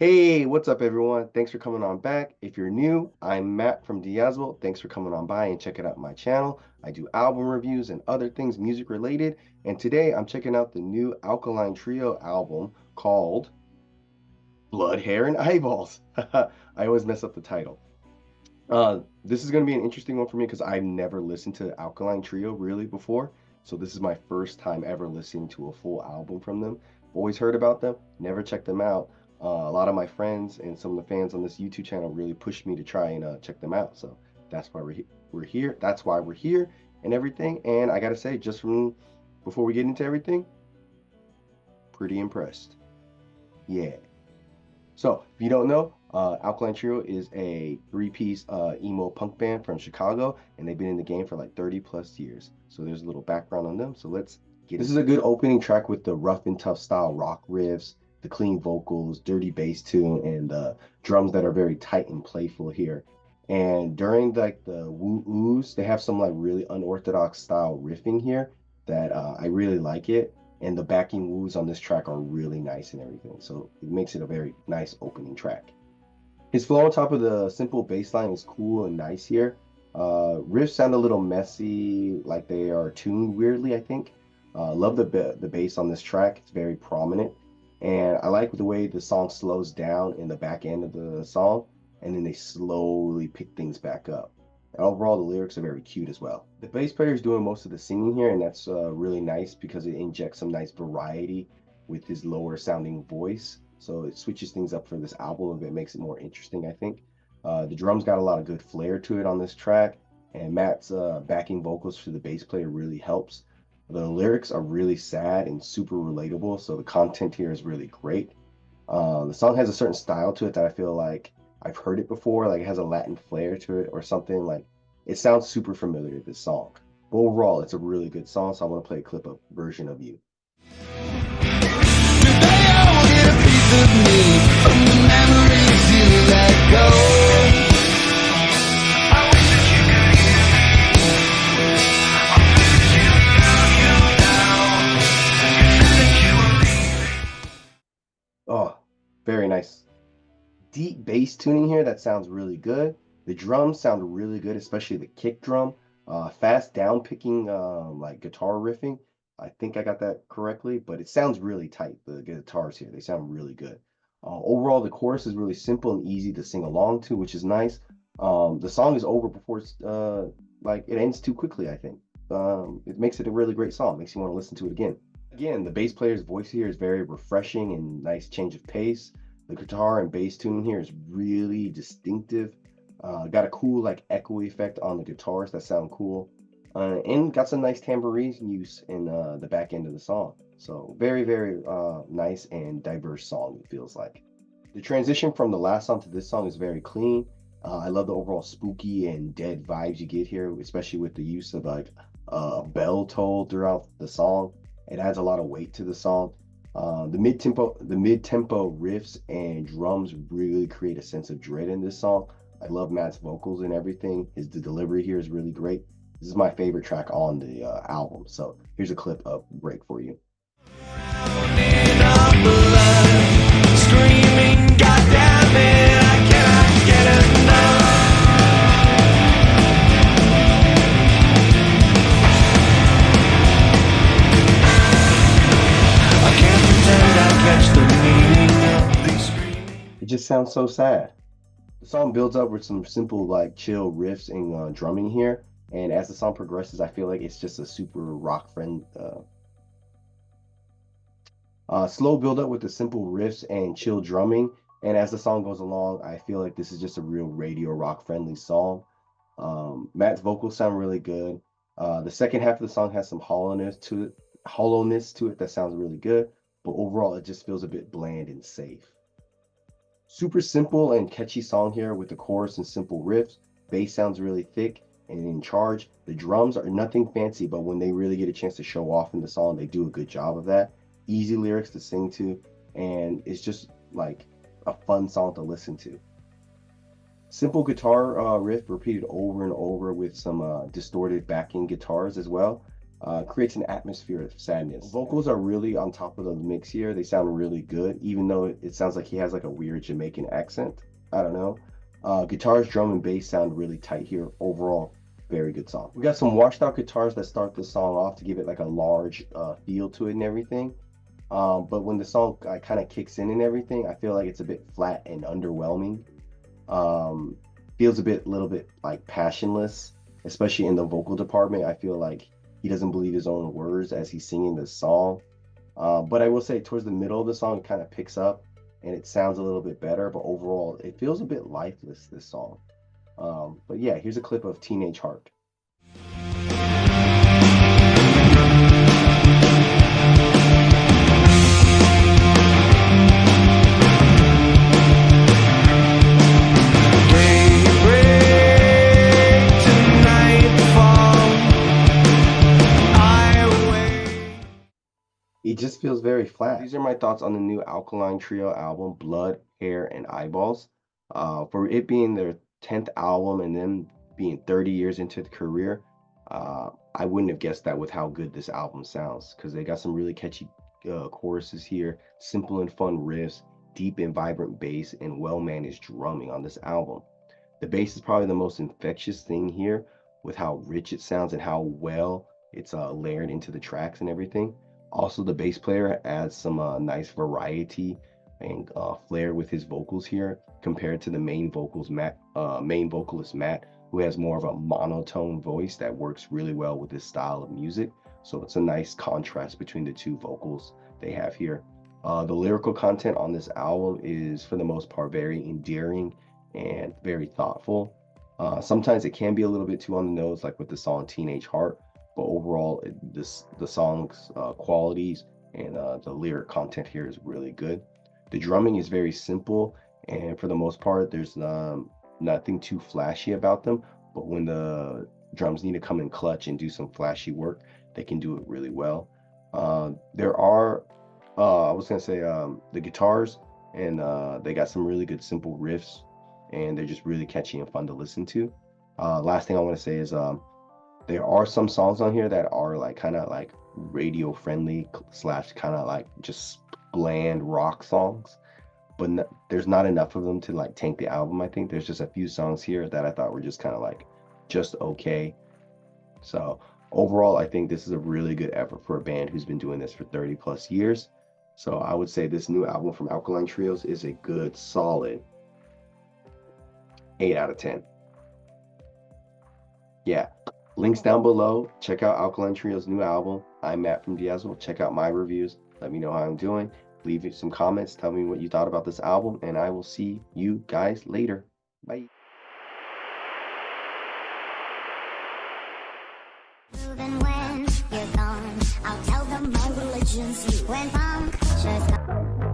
Hey, what's up, everyone? Thanks for coming on back. If you're new, I'm Matt from Diazable. Thanks for coming on by and checking out my channel. I do album reviews and other things music related. And today I'm checking out the new Alkaline Trio album called Blood, Hair, and Eyeballs. I always mess up the title. This is going to be an interesting one for me because I've never listened to Alkaline Trio really before. So this is my first time ever listening to a full album from them. Always heard about them, never checked them out. A lot of my friends and some of the fans on this YouTube channel really pushed me to try and check them out. So that's why we're here. That's why we're here and everything. And I gotta say, just from before we get into everything, pretty impressed. Yeah. So, if you don't know, Alkaline Trio is a three-piece emo punk band from Chicago, and they've been in the game for like 30 plus years. So there's a little background on them. So let's get This is a good opening track with the rough and tough style rock riffs, the clean vocals, dirty bass tune, and drums that are very tight and playful here. And during like the woo-oos, they have some like really unorthodox style riffing here that I really like it, and the backing woos on this track are really nice and everything. So it makes it a very nice opening track. His flow on top of the simple bass line is cool and nice here. Riffs sound a little messy, like they are tuned weirdly, I think. Love the bass on this track. It's very prominent. And I like the way the song slows down in the back end of the song, and then they slowly pick things back up. And overall, the lyrics are very cute as well. The bass player is doing most of the singing here, and that's really nice because it injects some nice variety with his lower sounding voice. So it switches things up for this album a bit, makes it more interesting, I think. The drums got a lot of good flair to it on this track, and Matt's backing vocals for the bass player really helps. The lyrics are really sad and super relatable, so the content here is really great. The song has a certain style to it that I feel like I've heard it before, like it has a Latin flair to it or something. Like it sounds super familiar, this song. But overall, it's a really good song, so I want to play a clip of Version of You. Oh, very nice. Deep bass tuning here that sounds really good. The drums sound really good, especially the kick drum. Fast down picking, like guitar riffing. I think I got that correctly, but it sounds really tight. The guitars here, they sound really good. Overall, the chorus is really simple and easy to sing along to, which is nice. The song is over before it's like it ends too quickly, I think. It makes it a really great song. Makes you want to listen to it again. Again, the bass player's voice here is very refreshing and nice change of pace. The guitar and bass tuning here is really distinctive. Got a cool like echo effect on the guitars that sound cool. And got some nice tambourine use in the back end of the song. So very, very nice and diverse song, it feels like. The transition from the last song to this song is very clean. I love the overall spooky and dead vibes you get here, especially with the use of like a bell toll throughout the song. It adds a lot of weight to the song. The mid-tempo riffs and drums really create a sense of dread in this song. I love Matt's vocals and everything. The delivery here is really great. This is my favorite track on the album. So here's a clip of Break for you. Screaming, Goddamnit, I cannot get enough. It just sounds so sad. The song builds up with some simple, like chill riffs and drumming here, and as the song progresses, I feel like it's just a super rock friend. Slow build up with the simple riffs and chill drumming, and as the song goes along, I feel like this is just a real radio rock friendly song. Matt's vocals sound really good. The second half of the song has some hollowness to it that sounds really good, but overall it just feels a bit bland and safe. Super simple and catchy song here with the chorus and simple riffs. Bass sounds really thick and in charge. The drums are nothing fancy, but when they really get a chance to show off in the song, they do a good job of that. Easy lyrics to sing to, and it's just like a fun song to listen to. Simple guitar riff repeated over and over with some distorted backing guitars as well. creates an atmosphere of sadness. Vocals are really on top of the mix here. They sound really good, even though it sounds like he has like a weird Jamaican accent. I don't know. Guitars, drum, and bass sound really tight here. Overall, very good song. We got some washed out guitars that start the song off to give it like a large feel to it and everything. But when the song kind of kicks in and everything, I feel like it's a bit flat and underwhelming. Feels a little bit like passionless, especially in the vocal department. I feel like he doesn't believe his own words as he's singing this song. But I will say towards the middle of the song, it kind of picks up and it sounds a little bit better. But overall, it feels a bit lifeless, this song. But yeah, here's a clip of Teenage Heart. It just feels very flat. These are my thoughts on the new Alkaline Trio album, Blood, Hair, and Eyeballs. For it being their 10th album and then being 30 years into the career, I wouldn't have guessed that with how good this album sounds, because they got some really catchy choruses here, simple and fun riffs, deep and vibrant bass, and well-managed drumming on this album. The bass is probably the most infectious thing here with how rich it sounds and how well it's layered into the tracks and everything. Also, the bass player adds some nice variety and flair with his vocals here compared to the main vocalist Matt, who has more of a monotone voice that works really well with his style of music. So it's a nice contrast between the two vocals they have here. The lyrical content on this album is, for the most part, very endearing and very thoughtful. Sometimes it can be a little bit too on the nose, like with the song Teenage Heart. But overall, the song's qualities and the lyric content here is really good. The drumming is very simple, and for the most part, there's nothing too flashy about them. But when the drums need to come in clutch and do some flashy work, they can do it really well. There are, I was gonna say, the guitars, and they got some really good simple riffs, and they're just really catchy and fun to listen to. Last thing I want to say is there are some songs on here that are like kind of like radio friendly / kind of like just bland rock songs, but there's not enough of them to like tank the album. I think there's just a few songs here that I thought were just kind of like just okay. So overall, I think this is a really good effort for a band who's been doing this for 30 plus years. So I would say this new album from Alkaline Trios is a good solid 8 out of 10. Yeah. Links down below. Check out Alkaline Trio's new album. I'm Matt from Diazable. Check out my reviews. Let me know how I'm doing. Leave some comments. Tell me what you thought about this album. And I will see you guys later. Bye. Even when you're gone, I'll tell them my religion's you. When puncture's gone.